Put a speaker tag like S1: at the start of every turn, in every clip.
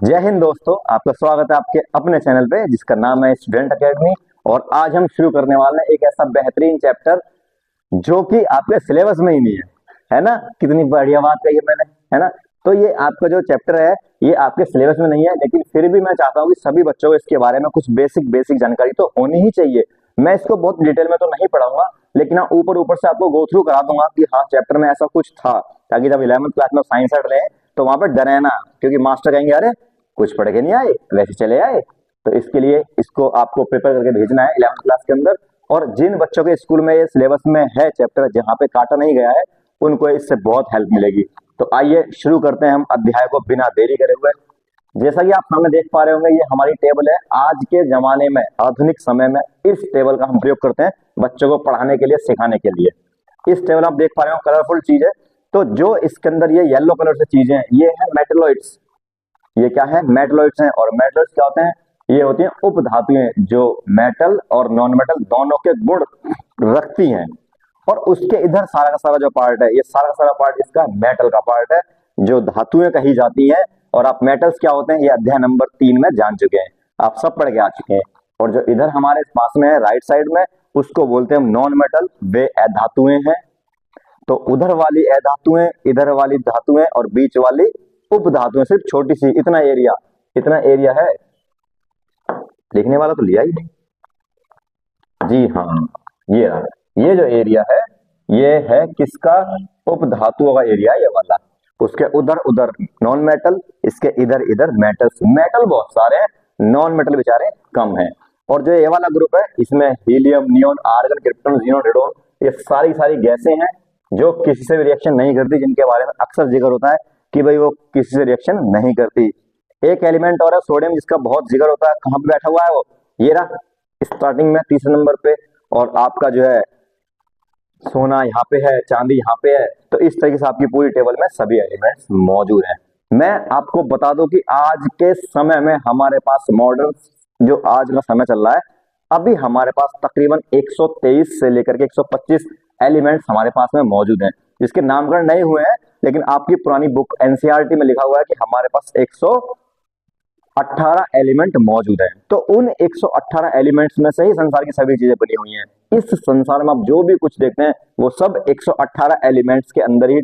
S1: जय हिंद दोस्तों, आपका स्वागत है आपके अपने चैनल पे जिसका नाम है स्टूडेंट एकेडमी। और आज हम शुरू करने वाले हैं एक ऐसा बेहतरीन चैप्टर जो कि आपके सिलेबस में ही नहीं है ना। कितनी बढ़िया बात कही है मैंने, है ना। तो ये आपका जो चैप्टर है ये आपके सिलेबस में नहीं है, लेकिन फिर भी मैं चाहता हूँ कि सभी बच्चों को इसके बारे में कुछ बेसिक बेसिक जानकारी तो होनी ही चाहिए। मैं इसको बहुत डिटेल में तो नहीं पढ़ाऊंगा, लेकिन हाँ ऊपर ऊपर से आपको गो थ्रू करा दूंगा कि हाँ चैप्टर में ऐसा कुछ था, ताकि जब 11वीं क्लास में साइंस हट रहे तो वहां पर डरे ना, क्योंकि मास्टर कहेंगे अरे कुछ पढ़ के नहीं आए, वैसे चले आए। तो इसके लिए इसको आपको प्रिपेयर करके भेजना है 11वीं क्लास के अंदर। और जिन बच्चों के स्कूल में ये सिलेबस में है चैप्टर जहाँ पे काटा नहीं गया है, उनको इससे बहुत हेल्प मिलेगी। तो आइए शुरू करते हैं हम अध्याय को बिना देरी करे हुए। जैसा कि आप सामने देख पा रहे होंगे, ये हमारी टेबल है। आज के जमाने में, आधुनिक समय में इस टेबल का हम प्रयोग करते हैं बच्चों को पढ़ाने के लिए, सिखाने के लिए। इस टेबल आप देख पा रहे हो, कलरफुल चीज है। तो जो इसके अंदर ये येलो कलर से चीजें हैं, ये है मेटलॉइड्स। ये क्या है? मेटलॉइड्स हैं। और मेटलॉइड्स क्या होते हैं? ये होती हैं उपधातुएं जो मेटल और नॉन मेटल दोनों के गुण रखती हैं। और उसके इधर सारा का सारा जो पार्ट है, ये सारा का सारा पार्ट इसका मेटल का पार्ट है, जो धातुएं कही जाती हैं। और आप मेटल्स क्या होते हैं ये अध्याय नंबर 3 में जान चुके हैं, आप सब पढ़ के आ चुके हैं। और जो इधर हमारे पास में है राइट साइड में, उसको बोलते हैं नॉन मेटल, वे अधातुएं हैं। तो उधर वाली अधातुएं, इधर वाली धातुएं और बीच वाली उपधातुएं, सिर्फ छोटी सी इतना एरिया है। लिखने वाला तो लिया ही नहीं। जी हाँ, ये रहा। ये जो एरिया है ये है किसका? उपधातुओं का एरिया, ये वाला। उसके उधर उधर नॉन मेटल, इसके इधर इधर मेटल्स। मेटल बहुत सारे हैं, नॉन मेटल बेचारे कम हैं। और जो ये वाला ग्रुप है इसमें helium, neon, argon, krypton, xenon, radon, ये सारी सारी गैसें हैं जो किसी से भी रिएक्शन नहीं करती, जिनके बारे में अक्सर जिक्र होता है कि भाई वो किसी से रिएक्शन नहीं करती। एक एलिमेंट और है सोडियम, जिसका बहुत जिक्र होता है। कहां पे बैठा हुआ है वो? ये रहा स्टार्टिंग में तीसरे नंबर पे। और आपका जो है सोना यहाँ पे है, चांदी यहाँ पे है। तो इस तरीके से आपकी पूरी टेबल में सभी एलिमेंट्स मौजूद हैं। मैं आपको बता दूं कि आज के समय में हमारे पास मॉडर्न, जो आज का समय चल रहा है, अभी हमारे पास तकरीबन 123 से लेकर के 125 एलिमेंट्स हमारे पास में मौजूद हैं, जिसके नामकरण नहीं हुए हैं। लेकिन आपकी पुरानी बुक एनसीईआरटी में लिखा हुआ है कि हमारे पास 118 एलिमेंट मौजूद हैं। तो उन 118 एलिमेंट्स में से ही संसार की सभी चीजें बनी हुई हैं। इस संसार में आप जो भी कुछ देखते हैं वो सब 118 एलिमेंट्स के अंदर ही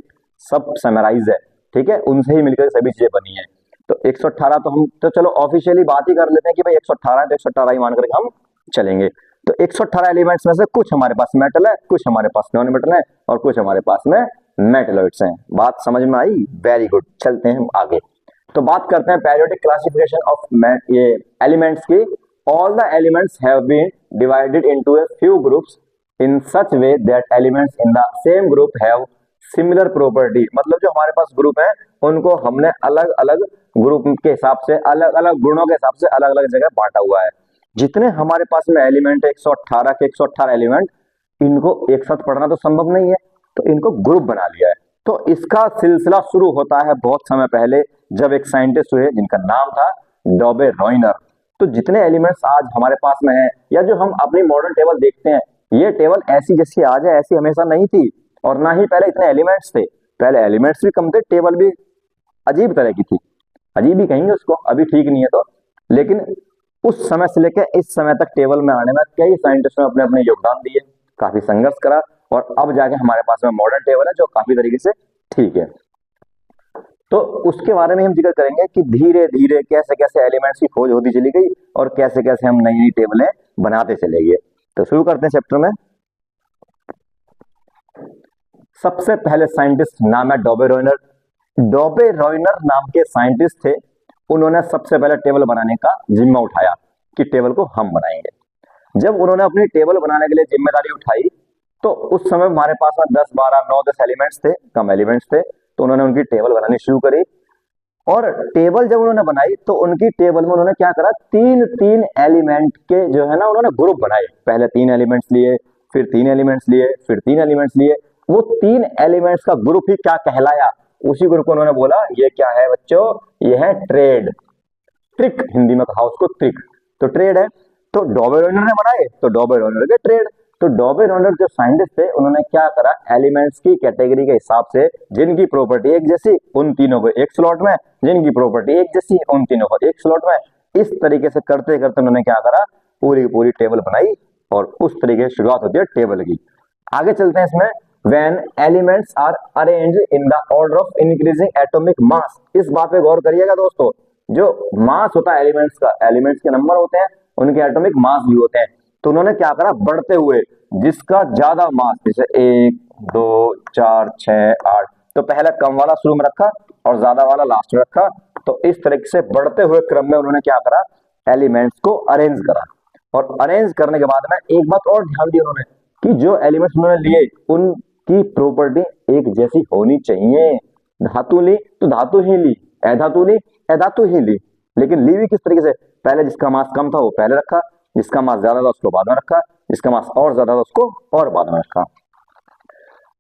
S1: सब समराइज है, ठीक है। उनसे ही मिलकर सभी चीजें बनी हैं। तो 118 तो हम तो चलो ऑफिशियली बात ही कर लेते हैं कि भाई 118 है, तो 118 ही मान करके हम चलेंगे। तो 118 एलिमेंट्स में से कुछ हमारे पास मेटल है, कुछ हमारे पास नॉन मेटल है, और कुछ हमारे पास में मेटलॉइड्स हैं। बात समझ में आई? वेरी गुड, चलते हैं हम आगे। तो बात करते हैं पेरियोडिक क्लासिफिकेशन ऑफ ये एलिमेंट्स की। All the elements have been divided into a few groups in such way that elements in the same group have similar property. मतलब जो हमारे पास ग्रुप है उनको हमने अलग अलग ग्रुप के हिसाब से, अलग अलग गुणों के हिसाब से अलग अलग जगह बांटा हुआ है। जितने हमारे पास में एलिमेंट है 118 के 118 एलिमेंट, इनको एक साथ पढ़ना तो संभव नहीं है, तो इनको ग्रुप बना लिया है। तो इसका सिलसिला शुरू होता है बहुत समय पहले, जब एक साइंटिस्ट हुए जिनका नाम था डॉबे रॉयनर। तो जितने एलिमेंट्स आज हमारे पास में है, या जो हम अपनी मॉडर्न टेबल देखते हैं, ये टेबल ऐसी जैसी आज है ऐसी हमेशा नहीं थी। और ना ही पहले इतने एलिमेंट्स थे। पहले एलिमेंट्स भी कम थे, टेबल भी अजीब तरह की थी। अजीब ही कहेंगे उसको, अभी ठीक नहीं है तो। लेकिन उस समय से लेकर इस समय तक टेबल में आने में कई साइंटिस्टों ने अपने अपने योगदान दिए, काफी संघर्ष करा, और अब जाके हमारे पास में मॉडर्न टेबल है जो काफी तरीके से ठीक है। तो उसके बारे में हम जिक्र करेंगे कि धीरे धीरे कैसे कैसे एलिमेंट्स की खोज होती चली गई और कैसे कैसे हम नई नई टेबलें बनाते चले गए। तो शुरू करते हैं चैप्टर में। सबसे पहले साइंटिस्ट नाम है डॉबे रॉयनर। डॉबे रॉयनर नाम के साइंटिस्ट थे। उन्होंने सबसे पहले टेबल बनाने का जिम्मा उठाया कि टेबल को हम बनाएंगे। जब उन्होंने अपनी टेबल बनाने के लिए जिम्मेदारी उठाई, तो उस समय हमारे पास में 10, 12, 9, 10 एलिमेंट्स थे, कम एलिमेंट्स थे। तो उन्होंने उनकी टेबल बनानी शुरू करी। और टेबल जब उन्होंने बनाई तो उनकी टेबल में उन्होंने क्या करा, तीन तीन एलिमेंट के जो है ना उन्होंने ग्रुप बनाए। पहले 3 एलिमेंट्स लिए, फिर 3 एलिमेंट्स लिए, फिर 3 एलिमेंट्स लिए। वो 3 एलिमेंट्स का ग्रुप ही क्या कहलाया, उसी ग्रुप को उन्होंने बोला ये क्या है बच्चों, ये है ट्रेड। ट्रिक हिंदी में कहा उसको, ट्रिक। तो ट्रेड है। तो डॉबे रॉयनर ने बनाए तो डॉबे रॉयनर के ट्रेड। तो डॉबे रोनर जो साइंटिस्ट थे उन्होंने क्या करा, एलिमेंट्स की कैटेगरी के हिसाब से जिनकी प्रॉपर्टी एक जैसी उन तीनों को एक स्लॉट में, जिनकी प्रॉपर्टी एक जैसी उन तीनों को एक स्लॉट में, इस तरीके से करते करते उन्होंने क्या करा, पूरी पूरी टेबल बनाई और उस तरीके से शुरुआत होती है टेबल की। आगे चलते हैं इसमें, when elements are arranged in the order of increasing atomic mass, इस बात पे गौर करिएगा दोस्तों, जो मास होता है एलिमेंट्स का, एलिमेंट्स के नंबर होते हैं, उनके एटॉमिक मास भी होते हैं, तो उन्होंने क्या करा, बढ़ते हुए, जिसका ज्यादा मास, जैसे 1 2 4 6 8, तो पहले कम वाला शुरू में रखा और ज्यादा वाला लास्ट में रखा, तो इस तरीके से बढ़ते हुए क्रम में उन्होंने क्या करा, एलिमेंट्स को अरेंज करा। और अरेंज करने के बाद में एक बात और ध्यान दी उन्होंने कि जो एलिमेंट्स उन्होंने लिए उनकी प्रॉपर्टी एक जैसी होनी चाहिए। धातु ली तो धातु ही ली, अधातु ली अधातु ही ली, लेकिन ली भी किस तरीके से, पहले जिसका मास कम था वो पहले रखा, जिसका मास ज्यादा था उसको बाद में रखा, जिसका मास और ज्यादा था उसको और बाद में रखा।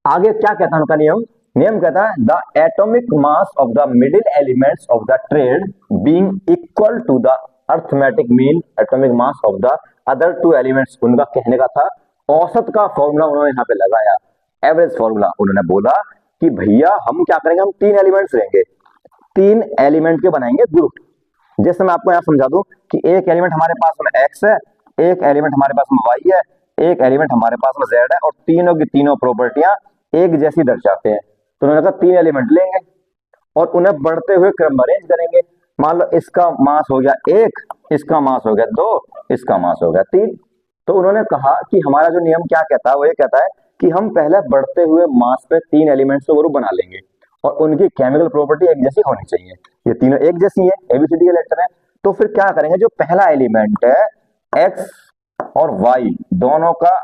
S1: आगे क्या कहता है उनका नियम, नियम कहता है the atomic mass of the middle elements of the triad being equal to the arithmetic mean atomic mass of the other two elements. उनका कहने का था, औसत का फॉर्मूला उन्होंने यहाँ पे लगाया, एवरेज फॉर्मूला। उन्होंने बोला कि भैया हम क्या करेंगे, हम 3 एलिमेंट्स लेंगे, 3 एलिमेंट के बनाएंगे ग्रुप। जैसे मैं आपको यहाँ समझा दूं कि एक एलिमेंट हमारे पास में x है, एक एलिमेंट हमारे पास में y है, एक एलिमेंट हमारे पास में z है, और तीनों की तीनों प्रॉपर्टियां एक जैसी दर्शाते हैं। तो उन्होंने कहा 3 एलिमेंट लेंगे और उन्हें बढ़ते हुए क्रम में अरेंज करेंगे। मान लो इसका मास हो गया 1, इसका मास हो गया 2, इसका मास हो गया 3। तो उन्होंने कहा कि हमारा जो नियम क्या कहता है, वो ये कहता है कि हम पहले बढ़ते हुए मास पे 3 एलिमेंट्स को ग्रुप बना लेंगे और उनकी केमिकल प्रॉपर्टी एक जैसी होनी चाहिए। ये तीनों एक जैसी है, एबीसीडी के लेटर है। तो फिर क्या करेंगे, जो पहला एलिमेंट है एक्स और वाई दोनों का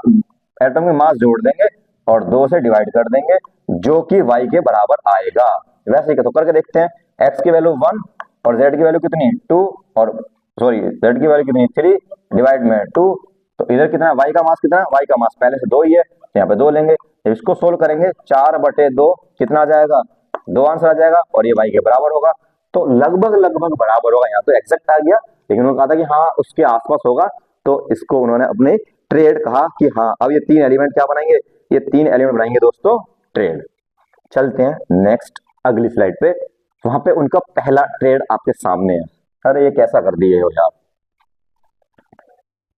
S1: एटॉमिक मास जोड़ देंगे और 2 से डिवाइड कर देंगे, जो कि वाई के बराबर आएगा। वैसे ही तो करके देखते हैं, एक्स की वैल्यू 1 और जेड की वैल्यू कितनी 2, और सॉरी जेड की वैल्यू कितनी 3 डिवाइड में 2, तो इधर कितना, वाई का मास कितना, वाई का मास पहले से 2 ही है, यहाँ पे 2 लेंगे। इसको सोल्व करेंगे 4/2 कितना आ जाएगा, 2 आंसर आ जाएगा और ये वाई के बराबर होगा। तो लगभग लगभग बराबर होगा, यहाँ तो एग्जैक्ट आ गया, लेकिन उन्होंने कहा था कि हाँ उसके आसपास होगा, तो इसको उन्होंने अपने ट्रेड कहा कि हाँ अब ये 3 एलिमेंट क्या बनाएंगे, ये 3 एलिमेंट बनाएंगे दोस्तों ट्रेड। चलते हैं नेक्स्ट अगली स्लाइड पे, वहां पे उनका पहला ट्रेड आपके सामने है। अरे ये कैसा कर दिए हो यार,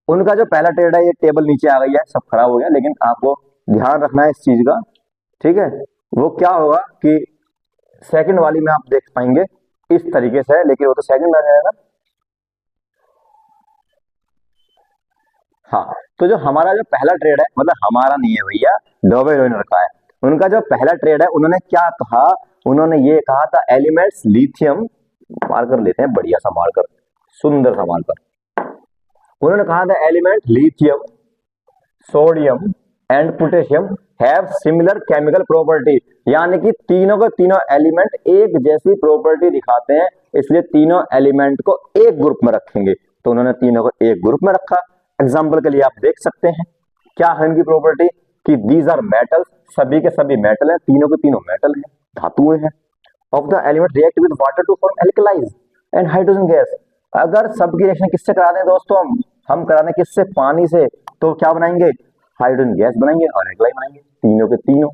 S1: उनका जो पहला ट्रेड है, ये टेबल नीचे आ गई है, सब खराब हो गया, लेकिन आपको ध्यान रखना है इस चीज का, ठीक है। वो क्या होगा कि सेकंड वाली में आप देख पाएंगे इस तरीके से है, लेकिन वो तो सेकंड में आ जाएगा। हाँ, तो जो हमारा जो पहला ट्रेड है, मतलब हमारा नहीं है भैया, डॉबे रोनर का है। उनका जो पहला ट्रेड है, उन्होंने क्या कहा, उन्होंने ये कहा था एलिमेंट्स लिथियम, मार्कर लेते हैं बढ़िया सा मार्कर, सुंदर सा मार्कर। उन्होंने कहा था element lithium, sodium and potassium have similar chemical property, यानी कि तीनों के तीनों एलिमेंट एक जैसी प्रॉपर्टी दिखाते हैं, इसलिए तीनों एलिमेंट को एक ग्रुप में रखेंगे। तो उन्होंने तीनों को एक ग्रुप में रखा। एग्जांपल के लिए आप देख सकते हैं क्या है इनकी प्रॉपर्टी कि दीज आर मेटल्स, सभी के सभी मेटल हैं, तीनों के तीनों मेटल हैं, धातुएं हैं। Of the element react with water to form alkalis and hydrogen gas. अगर सबकी रिएक्शन किससे करा दें दोस्तों, हम करा दें किससे, पानी से, तो क्या बनाएंगे, हाइड्रोजन गैस बनाएंगे और एल्कलाइन बनाएंगे, तीनों के तीनों।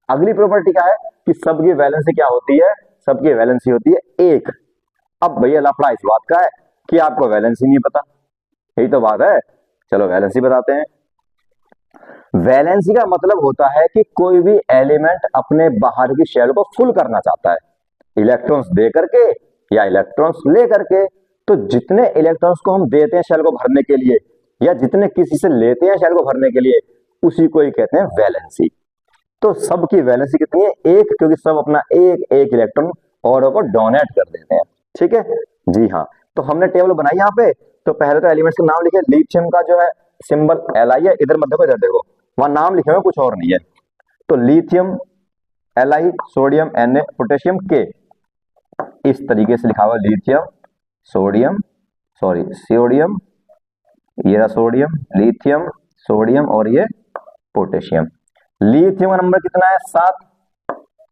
S1: अगली प्रॉपर्टी क्या है कि सबकी वैलेंसी क्या होती है, सबकी वैलेंसी होती है 1। अब भैया लफड़ा इस बात का है कि आपको वैलेंसी नहीं पता, यही तो बात है। चलो वैलेंसी बताते हैं। वैलेंसी का मतलब होता है कि कोई भी एलिमेंट अपने बाहर की शेल को फुल करना चाहता है, इलेक्ट्रॉन्स दे करके या इलेक्ट्रॉन्स ले करके। तो जितने इलेक्ट्रॉन्स को हम देते हैं शेल को भरने के लिए, या जितने किसी से लेते हैं शेल को भरने के लिए, उसी को ही कहते हैं वैलेंसी। तो सबकी वैलेंसी कितनी है 1, क्योंकि सब अपना एक एक इलेक्ट्रॉन औरों को डोनेट कर देते हैं, ठीक है जी हाँ। तो हमने टेबल बनाई यहाँ पे, तो पहले तो एलिमेंट्स के नाम लिखे, लिथियम का जो है सिंबल Li है, इधर मत देखो इधर देखो, वहां नाम लिखे हुए कुछ और नहीं है। तो lithium Li, sodium Na, potassium K, इस तरीके से लिखा हुआ लिथियम सोडियम, सॉरी सोडियम, ये रहा सोडियम, लिथियम, सोडियम और ये पोटेशियम। लिथियम का नंबर कितना है 7,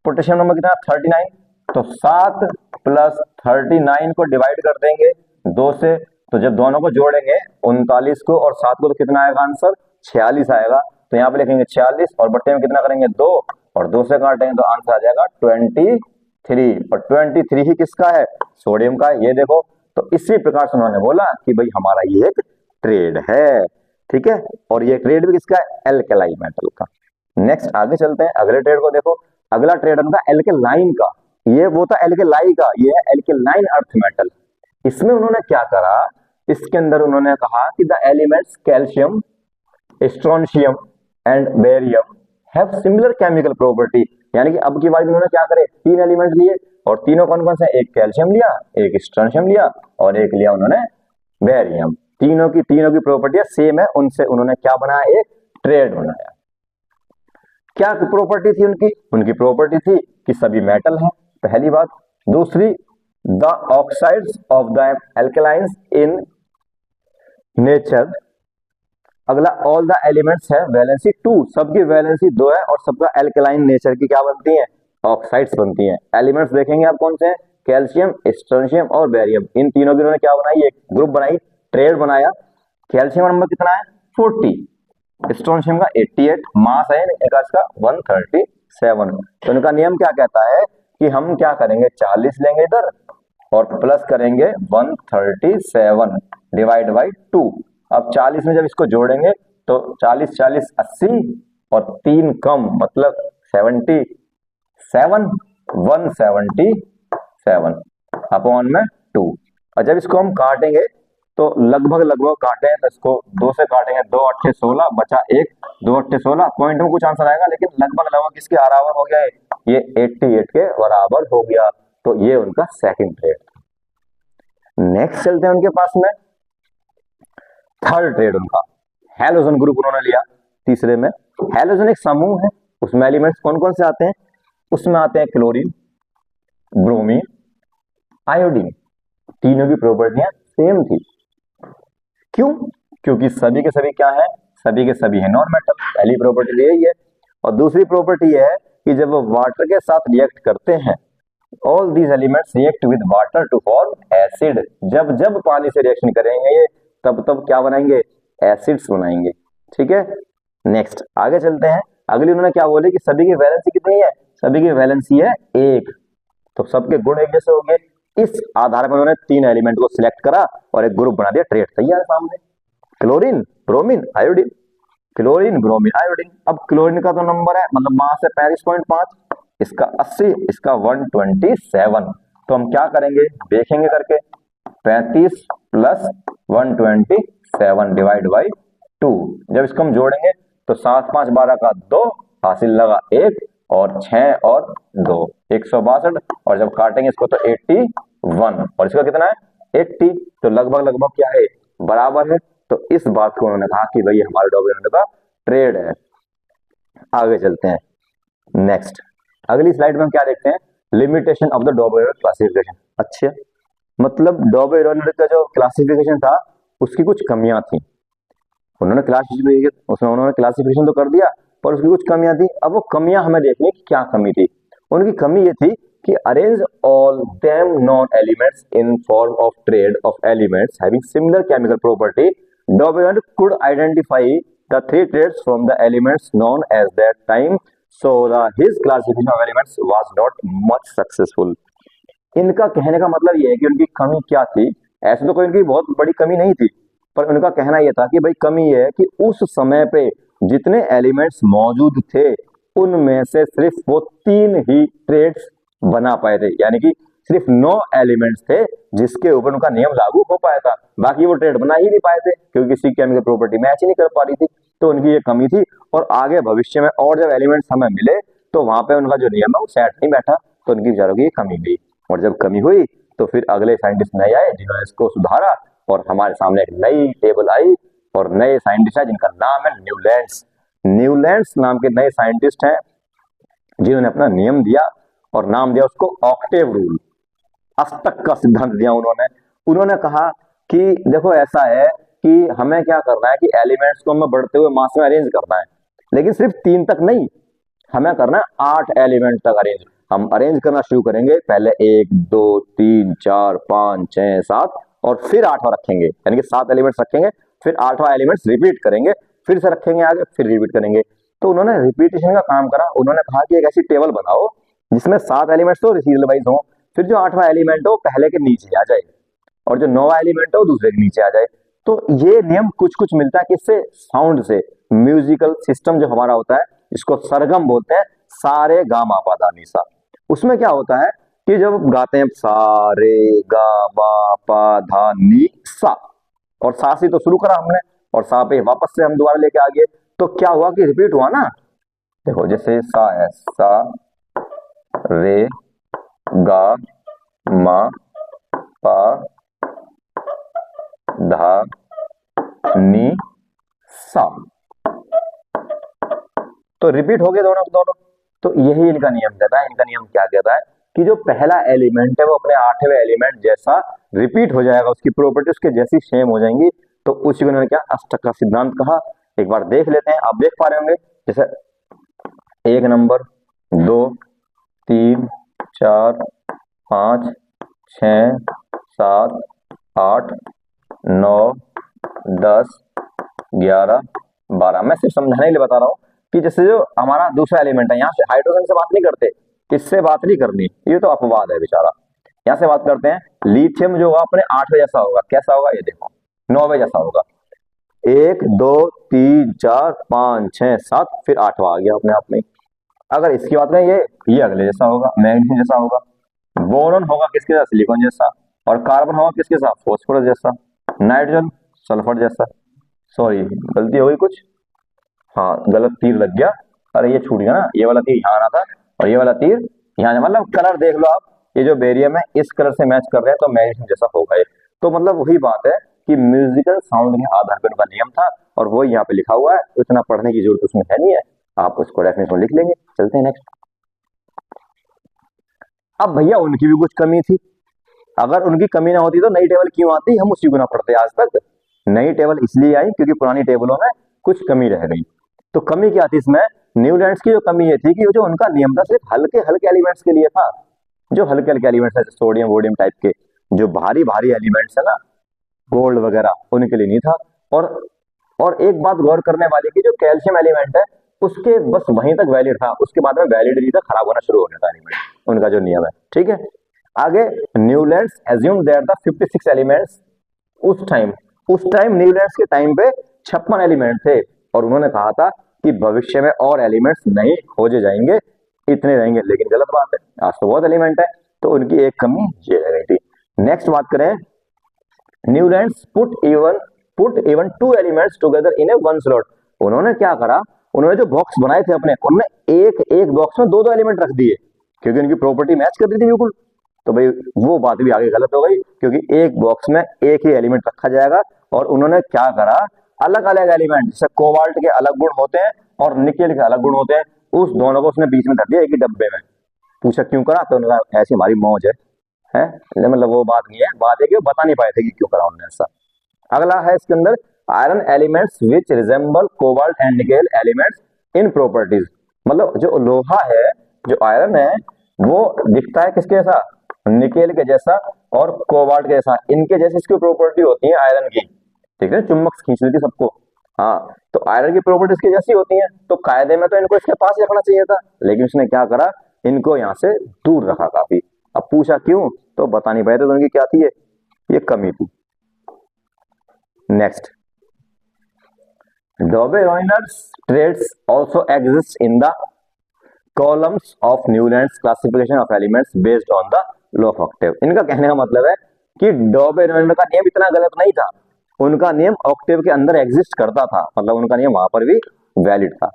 S1: पोटेशियम नंबर कितना है 39। तो 7 + 39 को डिवाइड कर देंगे 2 से, तो जब दोनों को जोड़ेंगे 39 को और 7 को, तो कितना आएगा आंसर 46 आएगा। तो यहाँ पे लिखेंगे 46 और बट्टे में कितना करेंगे 2 और 2 से काटेंगे तो आंसर आ जाएगा 23। और 23 ही किसका है? सोडियम का है। ये देखो, तो इसी प्रकार से उन्होंने बोला कि भाई हमारा ये एक ट्रेड है, ठीक है। और ये ट्रेड भी किसका है? एल्केलाई मेटल का। नेक्स्ट आगे चलते हैं, अगले ट्रेड को देखो। अगला ट्रेड उनका एल्केलाइन का, ये वो था एल्केलाई का, ये है एल्केलाइन अर्थ मेटल। इसमें उन्होंने क्या करा, इसके अंदर उन्होंने कहा कि the elements calcium, strontium and barium have similar chemical property. यानी कि अब की बार उन्होंने क्या करे, 3 एलिमेंट लिए और तीनों कौन कौन से? एक कैल्शियम लिया, एक स्ट्रोंशियम लिया और एक लिया उन्होंने बेरियम। तीनों की प्रॉपर्टी सेम है, उनसे उन्होंने क्या बनाया? एक ट्रेड बनाया। क्या प्रॉपर्टी थी उनकी? उनकी प्रॉपर्टी थी कि सभी मेटल हैं, पहली बात। दूसरी, the oxides of the alkalines in nature. अगला, ऑल द एलिमेंट्स है वैलेंसी 2, सबकी वैलेंसी 2 है और सबका एल्केलाइन नेचर की क्या बनती है? ऑक्साइड्स बनती हैं। एलिमेंट्स देखेंगे आप कौन से हैं? कैल्शियम, स्ट्रोंशियम और बेरियम। इन तीनों की उन्होंने क्या बनाई? एक ग्रुप बनाई, ट्रेड बनाया। कैल्शियम का नंबर कितना है? 40, स्ट्रोंशियम का 88, मास है इनका इसका 137। तो इनका नियम क्या कहता है कि हम क्या करेंगे, 40 लेंगे इधर और प्लस करेंगे 137 डिवाइड बाई 2। अब 40 में जब इसको जोड़ेंगे तो 40 40 80 और 3 कम मतलब 77, 177 अपॉन में 2। और जब इसको हम काटेंगे तो लगभग काटें तो इसको 2 से काटेंगे, 2 8 16 बचा 1, 2 8 16, पॉइंट में कुछ आंसर आएगा लेकिन लगभग किसके बराबर हो गया है? ये 88 के बराबर हो गया। तो ये उनका सेकंड ट्रेड। नेक्स्ट चलते हैं उनके पास में थर्ड ट्रेड उनका हैलोजन ग्रुप उन्होंने लिया। तीसरे में हैलोजन एक समूह है, उसमें एलिमेंट्स कौन कौन से आते हैं? उसमें आते हैं क्लोरीन, ब्रोमीन, आयोडीन। तीनों की प्रॉपर्टियां सेम थी। क्यों? क्योंकि सभी के सभी क्या है? सभी के सभी है नॉन मेटल। पहली प्रॉपर्टी यही है। और दूसरी प्रॉपर्टी है कि जब वो वाटर के साथ रिएक्ट करते हैं, all these elements react with water to form acid. जब जब पानी से रिएक्शन करेंगे ये तब तब क्या बनाएंगे? एसिड्स बनाएंगे, ठीक है। नेक्स्ट आगे चलते हैं। अगली उन्होंने क्या बोले कि सभी की वैलेंसी कितनी है? सभी की वैलेंसी है 1। तो सबके गुण एक जैसे हो गए। इस आधार पर उन्होंने 3 एलिमेंट को सिलेक्ट करा और एक ग्रुप बना दिया, ट्रेड तैयार सामने। Chlorine, bromine, iodine, chlorine, bromine, iodine. अब क्लोरीन का तो नंबर है मतलब मास है 35.5, इसका 80, इसका 127। तो हम क्या करेंगे देखेंगे करके, 35 प्लस 127 डिवाइड बाई 2। जब इसको हम जोड़ेंगे तो 7 5 12 का 2, हासिल लगा 1 और 6 और 2 162। और जब काटेंगे इसको तो 81 और इसका कितना है 80। तो लगभग क्या है? बराबर है। तो इस बात को उन्होंने कहा कि भाई हमारे डॉबेरोन का ट्रेड है। आगे चलते हैं नेक्स्ट। अगली स्लाइड में हम क्या देखते हैं? Limitation of the Dobereiner classification. अच्छा, मतलब डॉबेरोन का जो क्लासिफिकेशन था उसकी कुछ कमियां थी। उन्होंने क्लासिफिकेशन तो कर दिया पर उसकी कुछ कमियां थी। अब वो कमियां हमें देखनी कि क्या कमी थी। उनकी कमी ये थी कि arrange all them known elements in form of triad of elements having similar chemical property. Dobereiner could identify the 3 triads from the elements known as that time, so his classification of elements was not much successful. इनका कहने का मतलब ये है कि उनकी कमी क्या थी। ऐसे तो कोई उनकी बहुत बड़ी कमी नहीं थी, पर उनका कहना यह था कि भाई कमी यह है कि उस समय पे जितने एलिमेंट्स मौजूद थे उनमें से सिर्फ वो 3 ही ट्रेड्स बना पाए थे। यानी कि सिर्फ 9 एलिमेंट्स थे जिसके ऊपर उनका नियम लागू हो पाया था, बाकी वो ट्रेड बना ही नहीं पाए थे क्योंकि किसी केमिकल प्रॉपर्टी मैच ही नहीं कर पा रही थी। तो उनकी ये कमी थी। और आगे भविष्य में और जब एलिमेंट्स हमें मिले तो वहां पे उनका जो नियम है वो सेट नहीं बैठा, तो उनकी विचारों की कमी हुई। और जब कमी हुई तो फिर अगले साइंटिस्ट नए आए जिन्होंने इसको सुधारा और हमारे सामने एक नई टेबल आई और नए साइंटिस्ट है जिनका नाम है न्यूलैंड्स। न्यूलैंड्स नाम के नए साइंटिस्ट हैं जिन्होंने अपना नियम दिया और नाम दिया उसको ऑक्टेव रूल, अष्टक का सिद्धांत दिया उन्होंने कहा कि देखो ऐसा है कि हमें क्या करना है कि एलिमेंट्स को हमें बढ़ते हुए मास में अरेंज करना है, लेकिन सिर्फ 3 तक नहीं, हमें करना है 8 एलिमेंट तक अरेंज। हम अरेंज करना शुरू करेंगे, पहले 1 2 3 4 5 6 7 और फिर 8वां रखेंगे, यानी कि 7 एलिमेंट्स रखेंगे, फिर 8वां एलिमेंट्स रिपीट करेंगे, फिर से रखेंगे आगे, फिर रिपीट करेंगे। तो उन्होंने रिपीटेशन का काम करा। उन्होंने कहा कि एक ऐसी टेबल बनाओ जिसमें 7 एलिमेंट्स हो, सीरियल वाइज हो, फिर जो 8वां एलिमेंट हो पहले के नीचे आ जाए और जो 9वां एलिमेंट हो दूसरे के नीचे आ जाए। तो ये नियम कुछ कुछ मिलता है किससे? साउंड से। म्यूजिकल सिस्टम जो हमारा होता है इसको सरगम बोलते हैं, सारे गा मा पा धा नी सा। उसमें क्या होता है कि जब गाते हैं सा रे गा मा पा धा नी सा, और सा से तो शुरू करा हमने और सा पे वापस से हम दोबारा लेके आ गए, तो क्या हुआ कि रिपीट हुआ ना। देखो जैसे सा है, सा रे गा मा पा धा नी सा, तो रिपीट हो गए दोनों दोनों। तो यही इनका नियम कहता है। इनका नियम क्या कहता है कि जो पहला एलिमेंट है वो अपने 8वें एलिमेंट जैसा रिपीट हो जाएगा, उसकी प्रॉपर्टी उसके जैसी सेम हो जाएंगी। तो उसी को उन्होंने क्या अष्टक का सिद्धांत कहा। एक बार देख लेते हैं, आप देख पा रहे होंगे जैसे 1 नंबर, 2, 3, 4, 5, 6, 7, 8, 9, 10, 11, 12। मैं सिर्फ समझाने के लिए बता रहा हूं कि जैसे जो हमारा दूसरा एलिमेंट है, यहाँ से हाइड्रोजन से बात नहीं करते, इससे बात नहीं करनी, ये तो अपवाद है बेचारा। यहाँ से बात करते हैं लिथियम जो होगा अपने 8वें जैसा होगा। कैसा होगा ये देखो, 9वें जैसा होगा। 1 2 3 4 5 6 7, फिर 8वां आ गया अपने आप में। अगर इसकी बात करें ये अगले जैसा होगा, मैग्नीशियम जैसा होगा। बोरॉन होगा किसके साथ? सिलिकॉन जैसा। और कार्बन होगा किसके साथ? फॉस्फोरस जैसा। नाइट्रोजन सल्फर जैसा। सॉरी गलती हो गई कुछ, हाँ गलत तीर लग गया, अरे ये छूट गया ना, ये वाला तीर यहाँ आना था और ये वाला तीर यहाँ, मतलब कलर देख लो आप, ये जो बेरियम है इस कलर से मैच कर रहे हैं तो मैग्नीशियम जैसा होगा ये। तो मतलब वही बात है कि म्यूजिकल साउंड के आधार पर उनका नियम था और वो यहाँ पे लिखा हुआ है, इतना पढ़ने की जरूरत उसमें है नहीं है, आप उसको डेफिनेशन लिख लेंगे। चलते हैं नेक्स्ट। अब भैया उनकी भी कुछ कमी थी, अगर उनकी कमी ना होती तो नई टेबल क्यों आती, हम उसी को ना पढ़ते आज तक। नई टेबल इसलिए आई क्योंकि पुरानी टेबलों में कुछ कमी रह गई। तो कमी क्या थी इसमें? न्यूलैंड्स की जो कमी ये थी कि जो उनका नियम था सिर्फ हल्के हल्के एलिमेंट्स के लिए था। जो हल्के हल्के एलिमेंट्स है सोडियम वोडियम टाइप के, जो भारी भारी एलिमेंट्स है ना, गोल्ड वगैरह, उनके लिए नहीं था। और एक बात गौर करने वाली की जो कैल्शियम एलिमेंट है उसके बस वहीं तक वैलिड था, उसके बाद में वैलिड नहीं था, खराब होना शुरू हो गया था एलिमेंट, उनका जो नियम है। ठीक है, आगे Newlands assume that the 56 elements, उस टाइम न्यूलैंड्स के टाइम पे 56 एलिमेंट थे और उन्होंने कहा था कि भविष्य में और एलिमेंट्स नहीं खोजे जाएंगे, इतने रहेंगे। लेकिन गलत बात है, आज तो बहुत एलिमेंट है, तो उनकी एक कमी ये रह गई थी। नेक्स्ट बात करें, Newlands put even 2 elements together in A one slot. उन्होंने क्या करा, उन्होंने जो बॉक्स बनाए थे अपने, उन्होंने एक एक बॉक्स में 2 एलिमेंट रख दिए क्योंकि उनकी प्रॉपर्टी मैच कर रही थी बिल्कुल। तो भाई वो बात भी आगे गलत हो गई क्योंकि एक बॉक्स में एक ही एलिमेंट रखा जाएगा। और उन्होंने क्या करा, अलग अलग एलिमेंट, जैसे कोबाल्ट के अलग गुण होते हैं और निकेल के अलग गुण होते हैं, उस दोनों को उसने बीच में धर दिया एक ही डब्बे में। पूछा क्यों करा, तो उन्होंने ऐसी हमारी मौज है, मतलब वो बात नहीं है, बात है कि वो बता नहीं पाए थे कि क्यों करा उन्होंने ऐसा। अगला है इसके अंदर iron elements which resemble cobalt and nickel elements in properties. मतलब जो लोहा है, जो आयरन है, वो दिखता है किसके जैसा? निकेल के जैसा और कोबाल्ट के जैसा, इनके जैसी इसकी प्रॉपर्टी होती है आयरन की। ठीक है, चुम्बक खींच लेती सबको। हाँ, तो आयरन की प्रॉपर्टीज की जैसी होती हैं, तो कायदे में तो इनको इसके पास ही रखना चाहिए था, लेकिन उसने क्या करा, इनको यहाँ से दूर रखा काफी। अब पूछा क्यों, तो बता नहीं पाए थे, तो उनकी क्या थी ये कमी थी। Next, Doberoiner's traits also exist in the columns of Newland's classification of elements based on the law of octave। इनका कहने का मतलब है कि डॉबेरोइनर का नियम इतना गलत नहीं था, उनका नियम ऑक्टेव के अंदर एग्जिस्ट करता था, मतलब उनका नियम वहां पर भी वैलिड था।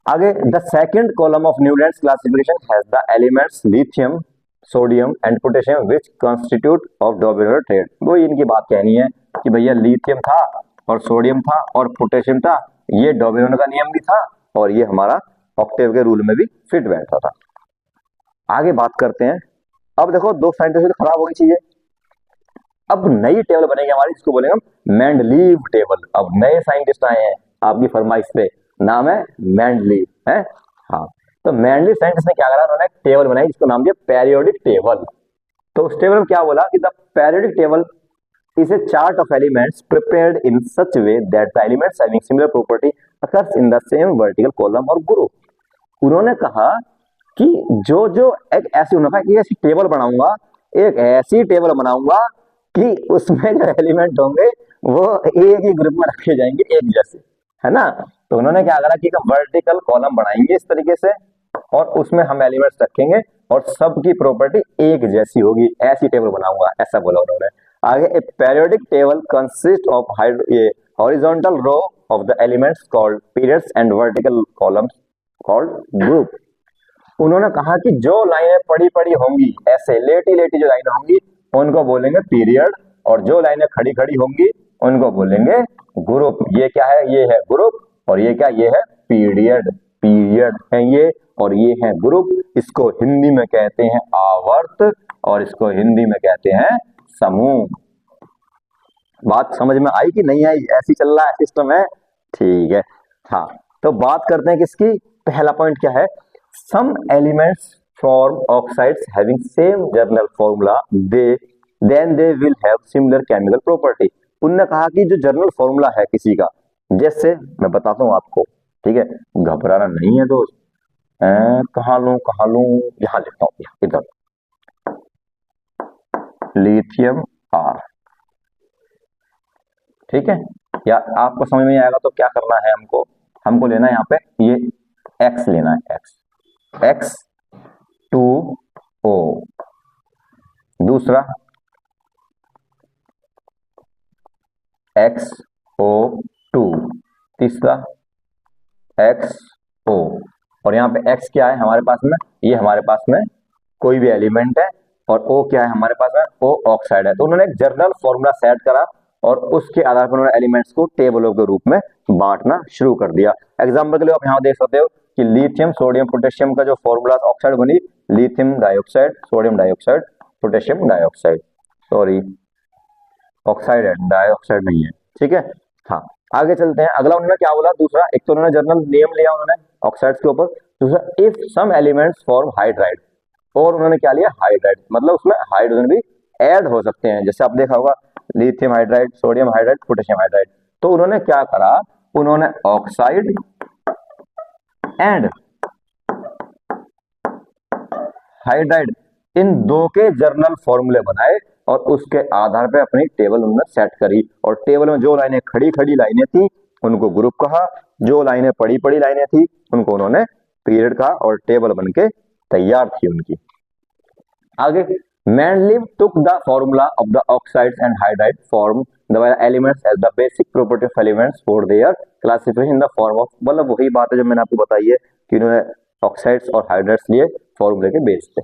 S1: आगे, the second column of Newlands classification has the elements lithium, sodium and potassium which constitute of Dobereiner triad. वो इनकी बात कहनी है कि भैया लिथियम था और सोडियम था और पोटेशियम था, ये डॉबेरोइनर का नियम भी था और ये हमारा ऑक्टेव के रूल में भी फिट बैठता था। आगे बात करते हैं, अब देखो 2 साइंटिस्ट खराब हो गई चीजें, अब नई टेबल बनेगी हमारी, जिसको बोलेंगे हम मेंडलीव टेबल। अब नए साइंटिस्ट आए हैं आपकी फरमाइश पे, नाम है मेंडलीव है। हाँ, तो मेंडलीव साइंटिस्ट ने क्या करा, उन्होंने एक टेबल बनाई जिसको नाम दिया पेरियोडिक टेबल। तो उस टेबल में क्या बोला कि the periodic table is a chart of elements prepared in such a way that the elements having similar property occurs in the same vertical column or group. उन्होंने कहा कि जो जो एक ऐसी उन्होंने कहा कि ऐसी टेबल बनाऊंगा, एक ऐसी टेबल बनाऊंगा कि उसमें जो एलिमेंट होंगे वो एक ही ग्रुप में रखे जाएंगे, एक जैसे, है ना। तो उन्होंने क्या करा कि वर्टिकल कॉलम बनाएंगे इस तरीके से और उसमें हम एलिमेंट्स रखेंगे और सबकी प्रॉपर्टी एक जैसी होगी, ऐसी टेबल बनाऊंगा, ऐसा बोला उन्होंने। आगे, a periodic table consist of horizontal row of the elements called periods and vertical columns called group. उन्होंने कहा कि जो लाइनें पड़ी पड़ी होंगी, ऐसे लेटी लेटी जो लाइनें होंगी उनको बोलेंगे पीरियड, और जो लाइनें खड़ी खड़ी होंगी उनको बोलेंगे ग्रुप। ये क्या है? ये है ग्रुप, और ये क्या? ये है पीरियड। पीरियड है ये और ये है ग्रुप। इसको हिंदी में कहते हैं आवर्त और इसको हिंदी में कहते हैं समूह। बात समझ में आई कि नहीं आई? ऐसी चल रहा है सिस्टम है, ठीक है। हाँ, तो बात करते हैं किसकी। पहला पॉइंट क्या है? Some elements form oxides having same general formula then they will have similar chemical property. उन्होंने कहा कि जो जर्नल फॉर्मूला है किसी का, जैसे मैं बताता हूं आपको, ठीक है, घबराना नहीं है दोस्त। कहाँ लूं, यहां लिखता हूं, इधर, लिथियम आर, ठीक है। या आपको समझ में आएगा तो क्या करना है, हमको लेना है यहाँ पे ये एक्स लेना है, एक्स X2O, दूसरा XO2, तीसरा XO, और यहाँ पे X क्या है हमारे पास में? ये हमारे पास में कोई भी एलिमेंट है, और O क्या है हमारे पास में? O ऑक्साइड है। तो उन्होंने एक जर्नल फॉर्मूला सेट करा और उसके आधार पर उन्होंने एलिमेंट्स को टेबलों के रूप में बांटना शुरू कर दिया। एग्जाम्पल के लिए आप यहाँ देख सकते हो कि लिथियम सोडियम पोटेशियम का जो फॉर्मूला ऑक्साइड बनी, lithium dioxide, sodium dioxide, potassium dioxide, sorry oxide है, डाइऑक्साइड नहीं है, ठीक है। हाँ, आगे चलते हैं। अगला उन्होंने क्या बोला? दूसरा, एक तो उन्होंने जर्नल नेम लिया उन्होंने ऑक्साइड्स के ऊपर, दूसरा if some elements form hydride, और उन्होंने क्या लिया? हाइड्राइड, मतलब उसमें हाइड्रोजन भी ऐड हो सकते हैं। जैसे आप देखा होगा lithium hydride, sodium hydride, potassium hydride. तो उन्होंने क्या करा? उन्होंने ऑक्साइड एंड हाइड्राइड इन दो के जर्नल फॉर्मूले बनाए और उसके आधार पे अपनी टेबल उन्होंने सेट करी, और टेबल में जो लाइनें खड़ी खड़ी लाइनें थी उनको ग्रुप कहा, जो लाइनें पड़ी पड़ी लाइनें थी उनको उन्होंने पीरियड कहा, और टेबल बनके तैयार थी उनकी। आगे, Mendeleev took the formula of the oxides and hydride form the elements as the basic property of elements for their classification in the form of, मतलब वही बात है जो मैंने आपको बताई है कि उन्होंने ऑक्साइड्स और हाइड्राइड्स लिए फॉर्मूले के बेस पे।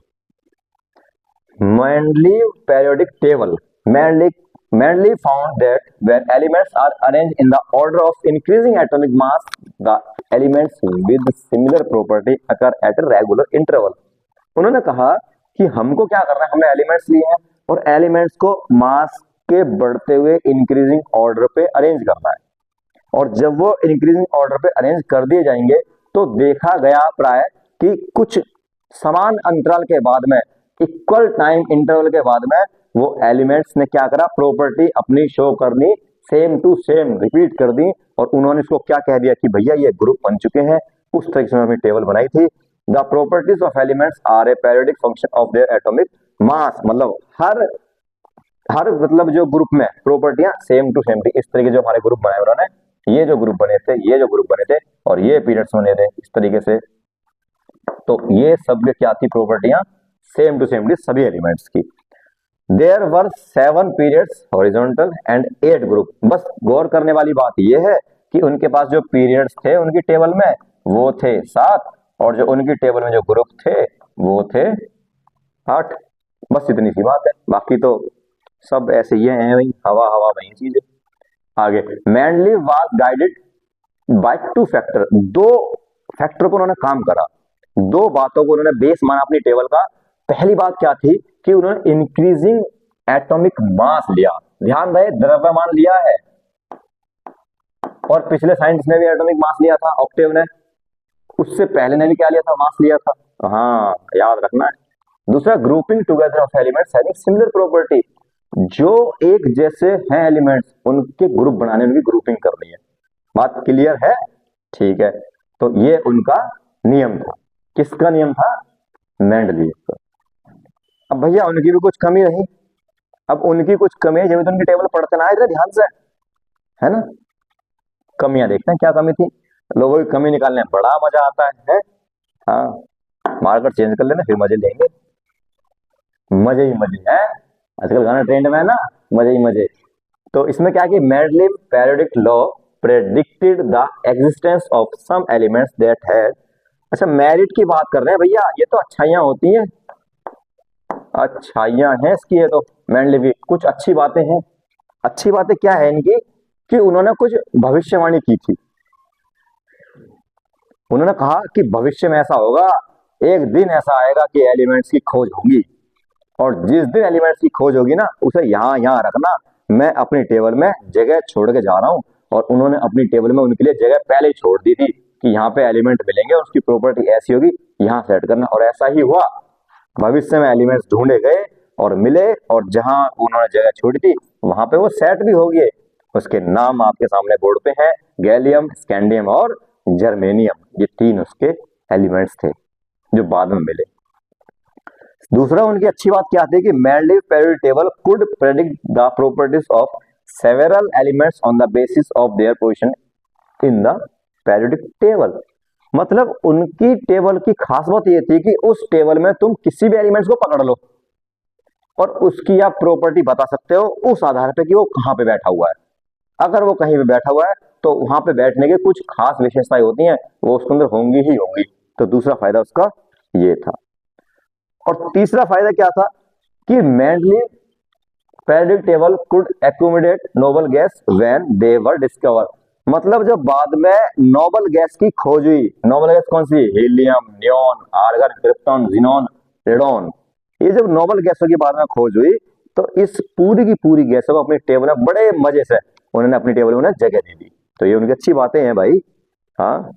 S1: Mendeleev periodic table, Mendeleev found that when elements are arranged in the order of increasing atomic mass, the elements with similar property occur at a regular interval। उन्होंने कहा कि हमको क्या करना है, हमने एलिमेंट्स लिए हैं और एलिमेंट्स को मास के बढ़ते हुए इंक्रीजिंग ऑर्डर पे अरेंज करना है, और जब वो इंक्रीजिंग ऑर्डर पे अरेंज कर दिए जाएंगे तो देखा गया प्राय कि कुछ समान अंतराल के बाद में, इक्वल टाइम इंटरवल के बाद में, वो एलिमेंट्स ने क्या करा? प्रॉपर्टी अपनी शो करनी सेम टू सेम रिपीट कर दी, और उन्होंने इसको क्या कह दिया कि भैया ये ग्रुप बन चुके हैं। उस तरीके से उन्होंने टेबल बनाई थी। The properties of elements are a periodic function of their atomic mass, मतलब हर मतलब जो ग्रुप में प्रॉपर्टियां सेम टू सेम थी। इस तरीके जो हमारे ग्रुप बनाए उन्होंने, ये जो ग्रुप बने थे, ये जो ग्रुप बने थे, और ये पीरियड्स बने थे इस तरीके से, तो ये सब क्या थी? प्रॉपर्टियां सेम टू सेम थी सभी एलिमेंट्स की। There were 7 periods horizontal and 8 group. बस गौर करने वाली बात यह है कि उनके पास जो पीरियड्स थे उनकी टेबल में वो थे 7, और जो उनकी टेबल में जो ग्रुप थे वो थे 8। बस इतनी सी बात है, बाकी तो सब ऐसे ही है भाई, हवा हवा वही चीज है। आगे, Mendeleev was guided by 2 factor, 2 factor पर उन्होंने काम करा, 2 बातों को उन्होंने बेस माना अपनी टेबल का। पहली बात क्या थी कि उन्होंने इंक्रीजिंग एटॉमिक मास लिया। ध्यान रहे, द्रव्यमान लिया है, और पिछले साइंटिस्ट ने भी एटॉमिक मास लिया था, ऑक्टेव ने, उससे पहले ने भी क्या लिया था? मास लिया था। हाँ, याद रखना है। दूसरा, grouping together of elements having similar property. जो एक जैसे हैं एलिमेंट्स उनके ग्रुप बनाने, उनकी ग्रुपिंग करनी है। बात क्लियर है? ठीक है, तो ये उनका नियम था। किसका नियम था? मेंडलीव का। अब भैया उनकी भी कुछ कमी रही। अब उनकी कुछ कमी है, जब तो उनकी टेबल पढ़ते ना इधर ध्यान से, है ना। कमियां देखते हैं, क्या कमी थी। लोगों की कमी निकालने में बड़ा मजा आता है? हाँ, मार्कर चेंज कर लेना, फिर मजे लेंगे। मजे ही मजे हैं, आजकल गाना ट्रेंड में है ना, मजे ही मजे। तो इसमें क्या कि Mendeleev periodic law predicted the existence of some elements that had. अच्छा, मेरिट की बात कर रहे हैं भैया, ये तो अच्छाइयां होती हैं, अच्छाइयां हैं इसकी। ये तो मेंडलीव की कुछ अच्छी बातें हैं। अच्छी बातें क्या है इनकी? कि उन्होंने कुछ भविष्यवाणी की थी। उन्होंने कहा कि भविष्य में ऐसा होगा, एक दिन ऐसा आएगा कि एलिमेंट्स की खोज होगी, और जिस दिन एलिमेंट्स की खोज होगी ना, उसे यहाँ यहाँ रखना, मैं अपनी टेबल में जगह छोड़ के जा रहा हूँ। और उन्होंने अपनी टेबल में उनके लिए जगह पहले ही छोड़ दी थी कि यहाँ पे एलिमेंट मिलेंगे और उसकी प्रॉपर्टी ऐसी होगी, यहाँ सेट करना। और ऐसा ही हुआ, भविष्य में एलिमेंट्स ढूंढे गए और मिले, और जहां उन्होंने जगह छोड़ी थी वहां पे वो सेट भी हो गए। उसके नाम आपके सामने बोर्ड पे हैं, गैलियम, स्कैंडियम और जर्मेनियम। ये तीन उसके एलिमेंट्स थे जो बाद में मिले। दूसरा उनकी अच्छी बात क्या थी कि Mendeleev periodic table could predict the properties of several elements on the basis of their position in the periodic table. मतलब उनकी टेबल की खास बात ये थी कि उस टेबल में तुम किसी भी एलिमेंट्स को पकड़ लो और उसकी आप प्रॉपर्टी बता सकते हो उस आधार पे कि वो कहां पे बैठा हुआ है। अगर वो कहीं पे बैठा हुआ है तो वहां पे बैठने की कुछ खास विशेषताएं होती हैं, वो उसके अंदर होंगी ही होंगी। तो दूसरा फायदा उसका ये था। और तीसरा फायदा क्या था कि Mendeleev periodic table could accumulate noble gas when they were discover. मतलब जब बाद में नोबल गैस की खोज हुई, नोबल गैस कौन सी? Helium, neon, argon, krypton, xenon, radon. ये जब नोबल गैसों की बाद में खोज हुई तो इस पूरी की पूरी गैसों को अपनी टेबल में बड़े मजे से उन्होंने अपनी टेबल में उन्हें जगह दे दी। तो ये उनकी अच्छी बातें हैं भाई। हाँ,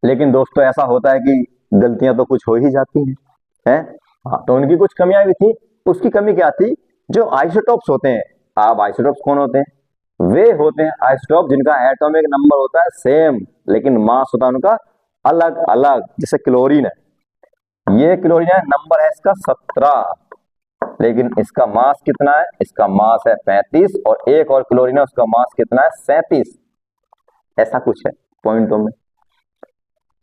S1: लेकिन दोस्तों ऐसा होता है कि गलतियां तो कुछ हो ही जाती हैं। हाँ, तो उनकी कुछ कमियां भी थी। उसकी कमी क्या थी? जो आइसोटोप्स होते हैं, आप आइसोटोप्स कौन होते हैं? वे होते हैं आइसोटोप जिनका एटॉमिक नंबर होता है सेम, लेकिन मास होता है उनका अलग अलग। जैसे क्लोरीन है, ये क्लोरीन है, नंबर है इसका 17, लेकिन इसका मास कितना है? इसका मास है 35, और एक और क्लोरीन है उसका मास कितना है? 37। ऐसा कुछ है पॉइंटों में।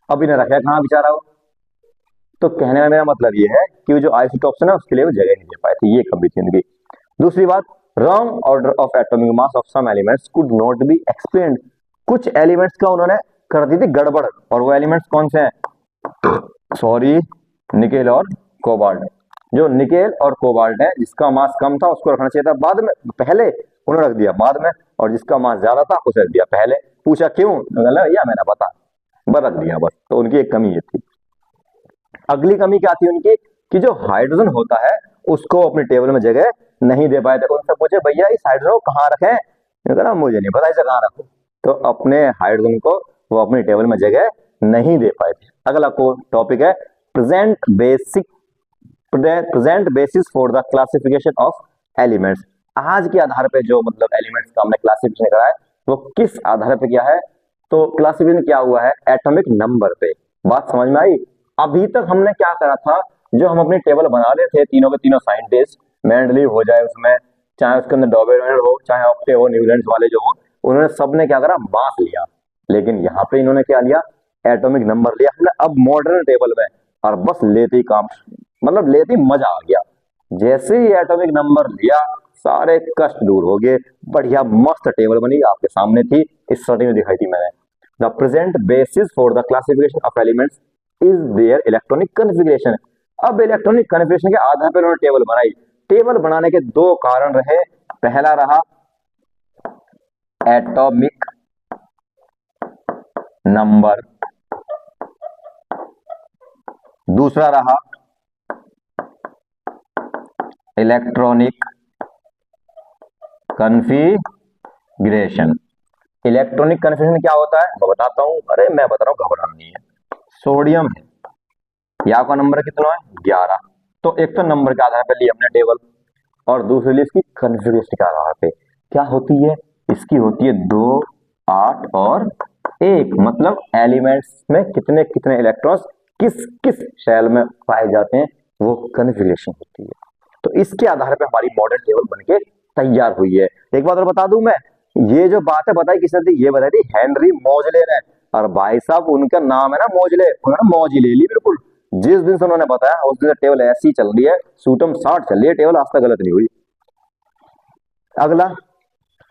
S1: अब इन्हें रखा कहां बेचारा हो? तो कहने में मेरा मतलब ये है कि वो जो आइसोटोप्स है ना, उसके लिए वो जगह नहीं दे पाए थे, ये कमी थी उनकी। दूसरी बात, wrong order of atomic mass of some elements could not be explained. कुछ एलिमेंट्स का उन्होंने कर दी थी गड़बड़, और वो एलिमेंट्स कौन से हैं? सॉरी, निकेल और कोबाल्ट। जो निकेल और कोबाल्ट है, जिसका मास कम था उसको रखना चाहिए था बाद में, पहले उन्होंने रख दिया बाद में, और जिसका मास ज्यादा था उसे रख दिया पहले। पूछा क्यों? या मैंने बता, बस रख दिया बस। तो उनकी एक कमी ये थी। अगली कमी क्या थी उनकी? कि जो हाइड्रोजन होता है उसको अपनी टेबल में जगह नहीं दे पाए थे। उनसे पूछे भैया इस हाइड्रोजन को कहाँ रखें? ना मुझे नहीं पता इसे कहाँ रखो। तो अपने हाइड्रोजन को वो अपनी टेबल में जगह नहीं दे पाए थे। अगला को टॉपिक है present basis for the classification of elements. आज के आधार पे जो मतलब एलिमेंट्स का हमने क्लासिफिकेशन करा है, वो किस आधार पे किया है? तो क्लासिफिकेशन क्या हुआ है? एटॉमिक नंबर पे। बात समझ में आई? अभी तक हमने क्या करा था, जो हम अपनी टेबल बना रहे थे, तीनों के तीनों साइंटिस्ट, मेंडलीव हो जाए उसमें, चाहे उसके अंदर डॉबेरमैन हो, चाहे ऑक्टे हो, न्यूलैंड्स वाले जो हो, उन्होंने सबने क्या करा? मास लिया। लेकिन यहाँ पे इन्होंने क्या लिया? एटॉमिक नंबर लिया हमने अब मॉडर्न टेबल में, और बस लेते ही काम, मतलब लेते ही मजा आ गया। जैसे ही एटॉमिक नंबर लिया, सारे कष्ट दूर हो गए, बढ़िया मस्त टेबल बनी, आपके सामने थी, इस स्टडी में दिखाई थी मैंने। The present basis for the classification of elements is their electronic configuration. अब इलेक्ट्रॉनिक कन्फिग्रेशन के आधार पर उन्होंने टेबल बनाई। टेबल बनाने के दो कारण रहे। पहला रहा एटॉमिक नंबर, दूसरा रहा इलेक्ट्रॉनिक कन्फिग्रेशन। इलेक्ट्रॉनिक कन्फिग्रेशन क्या होता है मैं बताता हूं। अरे मैं बता रहा हूं, घबराना नहीं है। सोडियम है, या का नंबर कितना है? 11। तो एक तो नंबर के आधार पर ली हमने टेबल, और दूसरी वाली इसकी कन्फिग्रेशन के आधार पे क्या होती है, इसकी होती है 2, 8 और 1, मतलब एलिमेंट्स में कितने कितने इलेक्ट्रॉन्स किस किस शेल में पाए जाते हैं, वो कन्फिग्रेशन होती है। तो इसके आधार पे हमारी मॉडल टेबल बनके तैयार हुई है। एक बात और बता दूं मैं, ये जो बात है बताई किसने थी, ये बताई थी हेनरी मोजले ने। और भाई साहब उनका नाम है ना मोजले, उन्होंने मौज ही ले ली बिल्कुल। जिस दिन से उन्होंने बताया उस दिन से टेबल ऐसी चल रही है, सूटम साठ चल रही है टेबल, आज तक गलत नहीं हुई। अगला,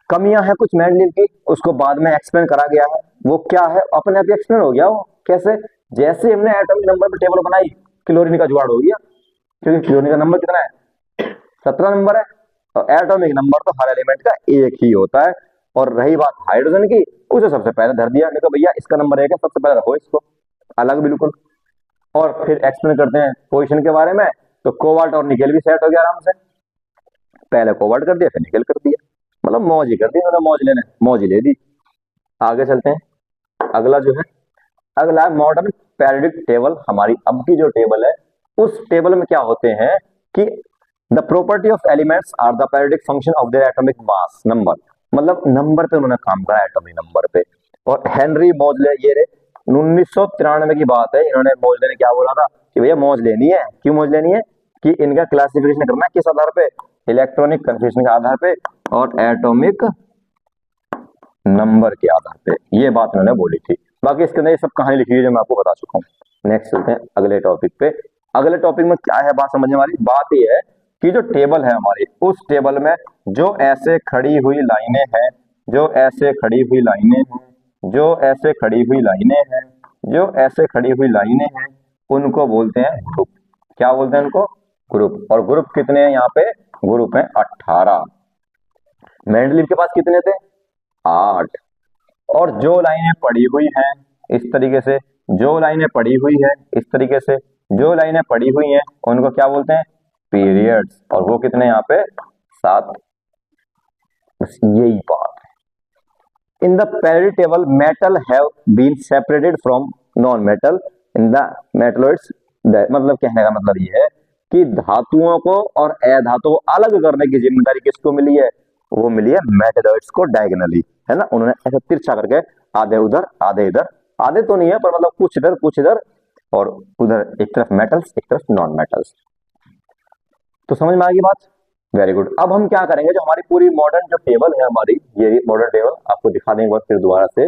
S1: कमियां है कुछ मेंडलीव की, उसको बाद में एक्सप्लेन करा गया है। वो क्या है, अपने आप एक्सप्लेन हो गया। वो कैसे, जैसे हमने एटॉमिक नंबर पे टेबल बनाई, क्लोरीन का जुगाड़ हो गया, क्योंकि क्लोरीन का नंबर कितना है, 17 नंबर है। और एटॉमिक नंबर तो हर एलिमेंट का एक ही होता है। और रही बात हाइड्रोजन की, उसे सबसे पहले धर दिया, नहीं तो भैया इसका नंबर एक है, सबसे पहले रखो इसको अलग बिल्कुल। और फिर एक्सप्लेन करते हैं पोजीशन के बारे में, तो कोबाल्ट और निकेल भी सेट हो गया आराम से। पहले कोबाल्ट कर दिया, फिर निकेल कर दिया, मतलब मौज ही कर दी उन्होंने, मौज लेने मौज ही ले दी। आगे चलते हैं, अगला जो है, अगला है मॉडर्न पेरियोडिक टेबल। हमारी अब की जो टेबल है, उस टेबल में क्या होते हैं कि the property of elements are the periodic function of their atomic mass number, मतलब नंबर पे उन्होंने काम करा, एटॉमिक नंबर पे। और हेनरी मोजले, ये 1993 की बात है, इन्होंने मोजले ने क्या बोला था कि भैया मौज लेनी है। क्यों मौज लेनी है, कि इनका क्लासिफिकेशन करना है किस आधार पे, इलेक्ट्रॉनिक कन्फिग्रेशन के आधार पे और एटॉमिक नंबर के आधार पे। ये बात इन्होंने बोली थी। बाकी इसके अंदर ये सब कहानी लिखी है जो मैं आपको बता चुका हूँ। नेक्स्ट चलते हैं अगले टॉपिक पे। अगले टॉपिक में क्या है बात समझने वाली, बात ये है कि जो टेबल है हमारी, उस टेबल में जो ऐसे खड़ी हुई लाइनें हैं, जो ऐसे खड़ी हुई लाइनें हैं, जो ऐसे खड़ी हुई लाइनें हैं, जो ऐसे खड़ी हुई लाइनें हैं, उनको बोलते हैं ग्रुप। क्या बोलते हैं उनको, ग्रुप। और ग्रुप कितने हैं यहाँ पे, ग्रुप है 18। मेंडलीव के पास कितने थे, 8। और जो लाइनें पड़ी हुई हैं इस तरीके से, जो लाइनें पड़ी हुई है इस तरीके से, जो लाइनें पड़ी हुई हैं उनको क्या बोलते हैं, पीरियड्स। और वो कितने यहाँ पे, 7। बस यही बात है। In the periodic table metal have been separated from non metal in the metalloids. मतलब कहने का मतलब ये है कि धातुओं को और अधातुओं को अलग करने की जिम्मेदारी किसको मिली है, वो मिली है मेटलॉइड्स को डायगोनली, है ना। उन्होंने ऐसे तिरछा करके आधे उधर आधे इधर, आधे तो नहीं है पर मतलब कुछ इधर और उधर, एक तरफ मेटल्स एक तरफ नॉन मेटल्स। तो समझ में आ गई बात, वेरी गुड। अब हम क्या करेंगे, जो हमारी पूरी मॉडर्न जो टेबल है हमारी, ये मॉडर्न टेबल आपको दिखा देंगे फिर दोबारा से।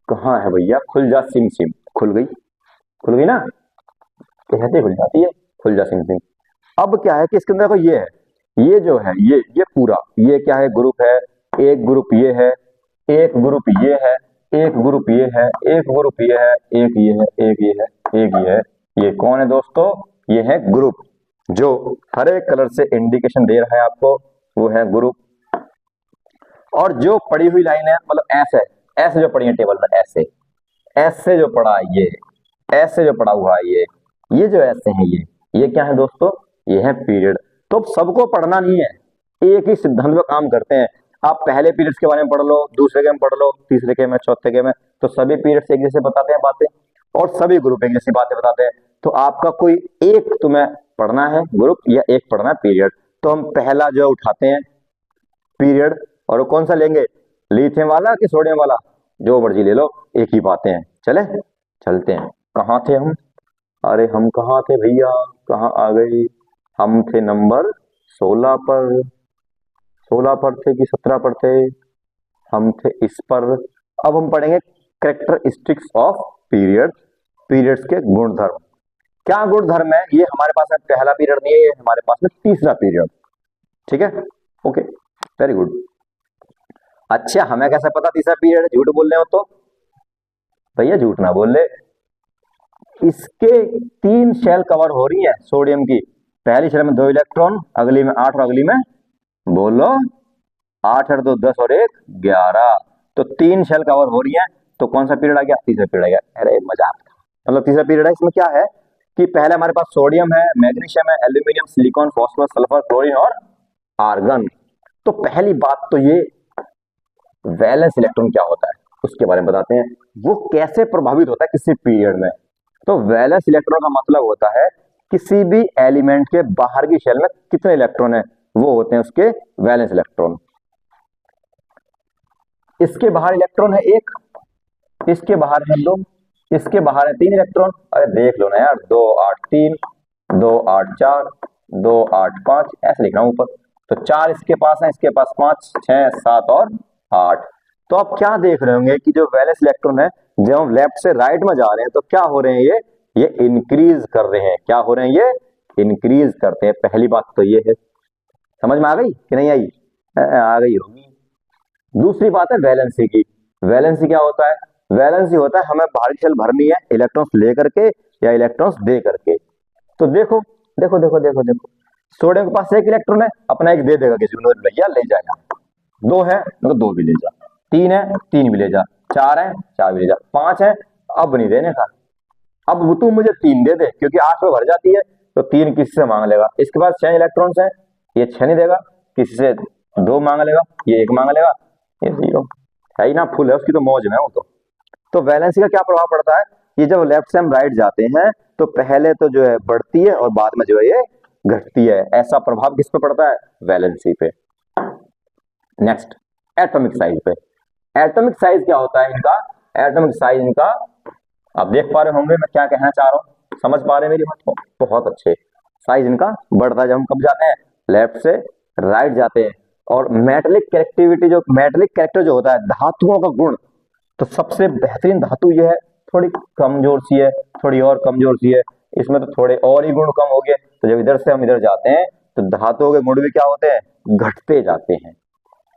S1: कहाँ है भैया, खुल जा सिम सिम, खुल गई, खुल गई ना, कहते खुल जाती है, खुल जा सिम सिम। अब क्या है कि इसके अंदर ये है, ये जो है ये पूरा, ये क्या है, ग्रुप है। एक ग्रुप ये है, एक ग्रुप ये है, एक ग्रुप ये है, एक ग्रुप ये है, एक ये है, एक ये है, एक ये है। ये कौन है दोस्तों, ये है ग्रुप। जो हरे कलर से इंडिकेशन दे रहा है आपको, वो है ग्रुप। और जो पड़ी हुई लाइन है, मतलब ऐसे ऐसे जो पड़ी है टेबल में, ऐसे ऐसे जो पड़ा है ये, ऐसे जो पड़ा हुआ है ये जो ऐसे है ये क्या है दोस्तों, ये है पीरियड। तो सबको पढ़ना नहीं है, एक ही सिद्धांत पे काम करते हैं। आप पहले पीरियड्स के बारे में पढ़ लो, दूसरे के में पढ़ लो, तीसरे के में, चौथे के में, तो सभी पीरियड्स एक जैसे बताते हैं बातें, और सभी ग्रुप एक जैसी बातें बताते हैं। तो आपका कोई एक तुम्हें पढ़ना है ग्रुप या एक पढ़ना है पीरियड। तो हम पहला जो उठाते हैं पीरियड, और वो कौन सा लेंगे, लिथियम वाला कि सोडियम वाला, जो मर्जी ले लो, एक ही बातें हैं। चले चलते हैं, कहाँ थे हम, अरे हम कहाँ थे भैया, कहाँ आ गई, हम थे नंबर 16 पर, 16 पर थे कि 17 पर थे, हम थे इस पर। अब हम पढ़ेंगे कैरेक्टरिस्टिक्स ऑफ पीरियड, पीरियड्स के गुणधर्म। क्या गुणधर्म है, ये हमारे पास में पहला पीरियड नहीं है, ये हमारे पास में तीसरा पीरियड, ठीक है, ओके, वेरी गुड। अच्छा, हमें कैसे पता तीसरा पीरियड है, झूठ बोल रहे हो तो भैया झूठ ना बोल ले। इसके 3 शेल कवर हो रही है सोडियम की, पहली शेल में 2 इलेक्ट्रॉन, अगली में 8 और अगली में, बोलो 8 और 2 10 और 1 11, तो 3 शेल कवर हो रही है। तो कौन सा पीरियड आ गया, तीसरा पीरियड आ गया। अरे मजाक, मतलब तीसरा पीरियड है। इसमें क्या है कि पहले हमारे पास सोडियम है, मैग्नीशियम है, aluminium, silicon, phosphorus, sulphur, chlorine और आर्गन। तो पहली बात तो ये वैलेंस इलेक्ट्रॉन क्या होता है उसके बारे में बताते हैं, वो कैसे प्रभावित होता है किसी पीरियड में। तो वैलेंस इलेक्ट्रॉन का मतलब होता है किसी भी एलिमेंट के बाहर की शेल में कितने इलेक्ट्रॉन है, वो होते हैं उसके वैलेंस इलेक्ट्रॉन। इसके बाहर इलेक्ट्रॉन है एक, इसके बाहर है दो, इसके बाहर है 3 इलेक्ट्रॉन। अरे देख लो ना यार, 2 8 3, 2 8 4, 2 8 5, ऐसे लिख रहा हूं ऊपर। तो 4 इसके पास है, इसके पास 5 6 7 और 8। तो आप क्या देख रहे होंगे कि जो वैलेंस इलेक्ट्रॉन है, जब हम लेफ्ट से राइट में जा रहे हैं तो क्या हो रहे हैं, ये इंक्रीज कर रहे हैं। क्या हो रहे हैं, ये इंक्रीज करते हैं। पहली बात तो ये है, समझ में आ गई कि नहीं आई? आ गई होगी। दूसरी बात है वैलेंसी की। वैलेंसी क्या होता है? वैलेंसी होता है हमें बाहरी शेल भरनी है इलेक्ट्रॉन्स ले करके या इलेक्ट्रॉन्स दे करके। तो देखो देखो देखो देखो देखो, सोडियम के पास 1 इलेक्ट्रॉन है, अपना एक दे देगा किसी को, भैया ले जाएगा। 2 है तो 2 भी ले जा, 3 है 3 भी ले जा, 4 है 4 भी ले जा, 5 है अब नहीं देने का। अब तू मुझे 3 दे दे, क्योंकि 8 में भर जाती है तो 3 किसी से मांग लेगा। इसके पास 6 इलेक्ट्रॉन्स हैं, ये 6 नहीं देगा, किसी से 2 मांग लेगा, ये 1 मांग लेगा, ये 0 है ही ना, फुल है उसकी तो मौज में वो तो वैलेंसी का क्या प्रभाव पड़ता है? ये जब लेफ्ट से हम राइट जाते हैं तो पहले तो जो है बढ़ती है और बाद में जो है ये घटती है। ऐसा प्रभाव किस पे पड़ता है? वैलेंसी पे। नेक्स्ट, एटॉमिक साइज पे। एटॉमिक साइज क्या होता है इनका? एटॉमिक साइज इनका, आप देख पा रहे होंगे मैं क्या कहना चाह रहा हूं, समझ पा रहे हैं मेरी बात को? बहुत अच्छे। साइज इनका बढ़ता है जब हम कब जाते हैं, लेफ्ट से राइट जाते हैं। और मेटेलिक कैरेक्टिविटी, जो मेटेलिक कैरेक्टर जो होता है, धातुओं का गुण, तो सबसे बेहतरीन धातु यह है, थोड़ी कमजोर सी है, थोड़ी और कमजोर सी है, इसमें तो थोड़े और ही गुण कम हो गए। तो जब इधर से हम इधर जाते हैं तो धातुओं के गुण भी क्या होते हैं? घटते जाते हैं।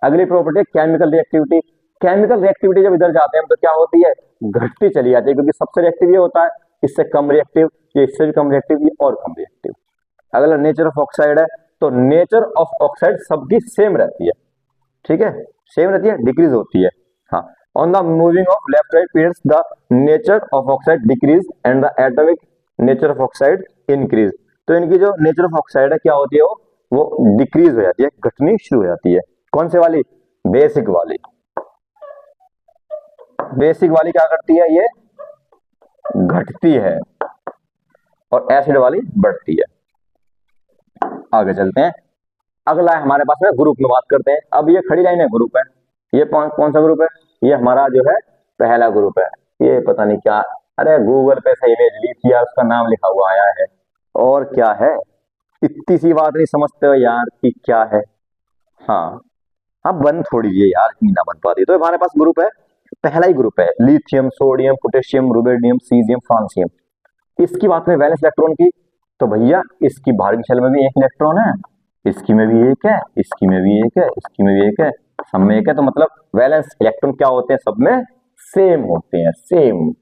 S1: अगली प्रॉपर्टी है केमिकल रिएक्टिविटी। केमिकल रिएक्टिविटी जब इधर जाते हैं तो क्या होती है? घटती चली जाती है, क्योंकि सबसे रिएक्टिव ये होता है, इससे कम रिएक्टिव, ये इससे भी कम रिएक्टिव, ये और कम रिएक्टिव। अगला नेचर ऑफ ऑक्साइड है, तो नेचर ऑफ ऑक्साइड सबकी सेम रहती है, ठीक है, सेम रहती है, डिक्रीज होती है। हाँ, on the moving of left right periods the nature of oxide decrease and the atomic nature of oxide increase. तो इनकी जो नेचर ऑफ ऑक्साइड है क्या होती है, वो डिक्रीज हो जाती है, घटनी शुरू हो जाती है। कौन से वाली? बेसिक वाली। बेसिक वाली क्या करती है? ये घटती है, और एसिड वाली बढ़ती है। आगे चलते हैं, अगला है हमारे पास में ग्रुप में बात करते हैं। अब ये खड़ी लाइन है, ग्रुप है, ये कौन सा ग्रुप है? ये हमारा जो है पहला ग्रुप है। ये पता नहीं क्या, अरे गूगल पे से इमेज ली थी यार, उसका नाम लिखा हुआ आया है, और क्या है, इतनी सी बात नहीं समझते हो यार कि क्या है। हाँ, अब बन थोड़ी है यार, इतनी ना बन पाती। तो हमारे पास ग्रुप है, पहला ही ग्रुप है, lithium, sodium, potassium, rubidium, caesium, francium. इसकी बात में वैलेंस इलेक्ट्रॉन की, तो भैया इसकी बाहरी शेल में भी 1 इलेक्ट्रॉन है, इसकी में भी 1 है, इसकी में भी 1 है, इसकी में भी 1 है, सब में 1 है। तो मतलब वैलेंस इलेक्ट्रॉन क्या होते हैं? सब में सेम होते हैं, सेम।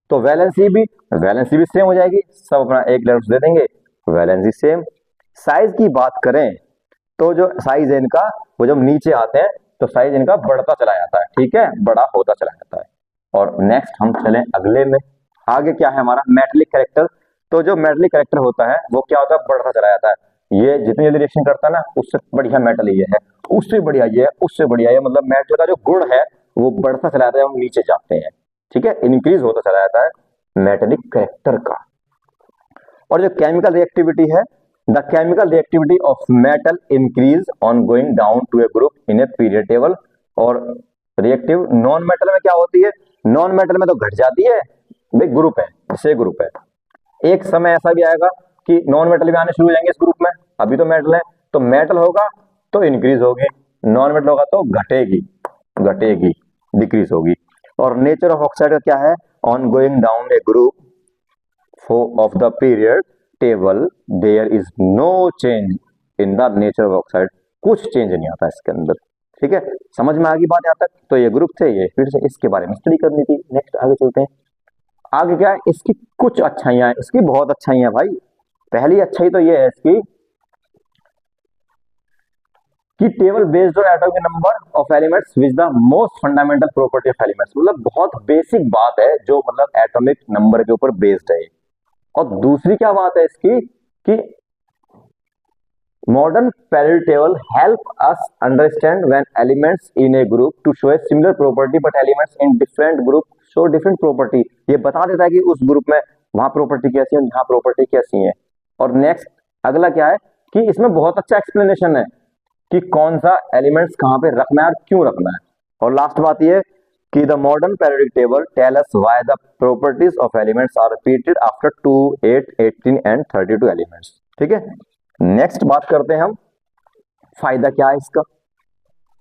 S1: तो वैलेंसी भी सेम हो जाएगी, सब अपना 1 इलेक्ट्रॉन दे देंगे, वैलेंसी सेम। साइज की बात करें तो जो साइज है इनका, वो जब नीचे आते हैं तो साइज इनका बढ़ता चला जाता है, ठीक है, बड़ा होता चला जाता है। और नेक्स्ट हम चलें अगले में। आगे क्या है हमारा? Metallic character. तो जो मेटेलिक कैरेक्टर होता है वो क्या होता है? बढ़ता चला जाता है। ये जितनी जल्दी रिएक्शन करता है ना, उससे बढ़िया मेटल ये है, उससे बढ़िया ये है, उससे बढ़िया ये, मतलब मेटल का जो गुण है वो बढ़ता चला जाता है, हम नीचे जाते हैं, ठीक है, इंक्रीज होता चला जाता है मेटेलिक कैरेक्टर का। और जो केमिकल रिएक्टिविटी है, the chemical reactivity of metal increase on going down to a group in a period table. और रिएक्टिव नॉन मेटल में क्या होती है? नॉन मेटल में तो घट जाती है भाई, ग्रुप है, जैसे ग्रुप है। एक समय ऐसा भी आएगा कि नॉन मेटल भी आने शुरू हो जाएंगे इस ग्रुप में। अभी तो मेटल है, तो मेटल होगा तो इंक्रीज होगी, नॉन मेटल होगा तो घटेगी, घटेगी, डिक्रीज होगी। और नेचर ऑफ ऑक्साइड का क्या है? On going down a group of the period table there is no change in the nature of oxide. कुछ चेंज नहीं आता इसके अंदर, ठीक है, समझ में आ गई बात यहाँ तक? तो ये ग्रुप थे, ये फिर से इसके बारे में स्टडी करनी थी। नेक्स्ट आगे चलते हैं। आगे क्या है? इसकी कुछ अच्छाइयां हैं, इसकी बहुत अच्छाइयां भाई। पहली अच्छाई तो ये है इसकी कि table based on atomic number of elements which the most fundamental property of elements. मतलब बहुत बेसिक बात है जो मतलब एटॉमिक नंबर के ऊपर बेस्ड है। और दूसरी क्या बात है इसकी कि modern periodic table help us understand when elements in a group to show a similar property but elements in different group show different property. ये बता देता है कि उस ग्रुप में वहां प्रॉपर्टी कैसी है, यहाँ प्रॉपर्टी कैसी है। और नेक्स्ट अगला क्या है? कि इसमें बहुत अच्छा एक्सप्लेनेशन है कि कौन सा एलिमेंट्स कहाँ पे रखना है और क्यों रखना है। और लास्ट बात ये कि the modern periodic table tell us why the properties of elements are repeated after 2, 8, 18 and 32 elements. ठीक है, नेक्स्ट बात करते हैं हम, फायदा क्या है इसका।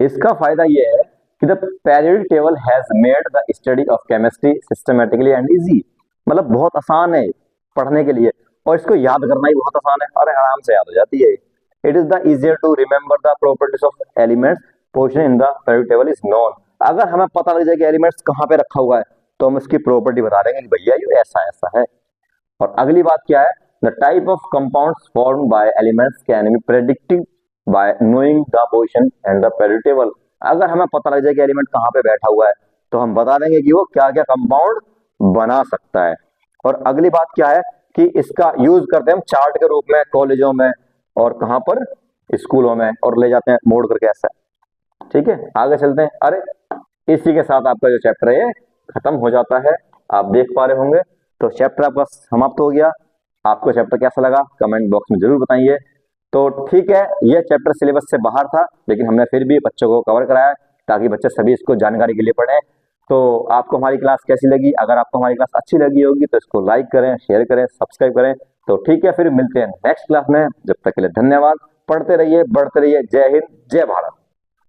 S1: इसका फायदा ये है कि the periodic table has made the study of chemistry systematically and easy. मतलब बहुत आसान है पढ़ने के लिए, और इसको याद करना ही बहुत आसान है, और आराम से याद हो जाती है। It is the easier to remember the properties of elements position in the periodic table is known. अगर हमें पता लग जाए कि एलिमेंट्स कहाँ पे रखा हुआ है तो हम उसकी प्रॉपर्टी बता देंगे कि भैया ये ऐसा ऐसा है। और अगली बात क्या है, the type of compounds formed by elements can be predicted bye knowing the position and the periodic table. अगर हमें पता लग जाए कि एलिमेंट कहाँ पे बैठा हुआ है तो हम बता देंगे कि वो क्या क्या कंपाउंड बना सकता है। और अगली बात क्या है कि इसका यूज करते हैं हम चार्ट के रूप में कॉलेजों में और कहां पर, स्कूलों में, और ले जाते हैं मोड़ करके ऐसा। ठीक है, आगे चलते हैं। अरे इसी के साथ आपका जो चैप्टर है खत्म हो जाता है, आप देख पा रहे होंगे। तो चैप्टर आपका समाप्त हो गया। आपको चैप्टर कैसा लगा कमेंट बॉक्स में जरूर बताइए। तो ठीक है, यह चैप्टर सिलेबस से बाहर था, लेकिन हमने फिर भी बच्चों को कवर कराया ताकि बच्चे सभी इसको जानकारी के लिए पढ़ें। तो आपको हमारी क्लास कैसी लगी? अगर आपको हमारी क्लास अच्छी लगी होगी तो इसको लाइक करें, शेयर करें, सब्सक्राइब करें। तो ठीक है, फिर मिलते हैं नेक्स्ट क्लास में। जब तक के लिए धन्यवाद। पढ़ते रहिए, बढ़ते रहिए। जय हिंद, जय भारत।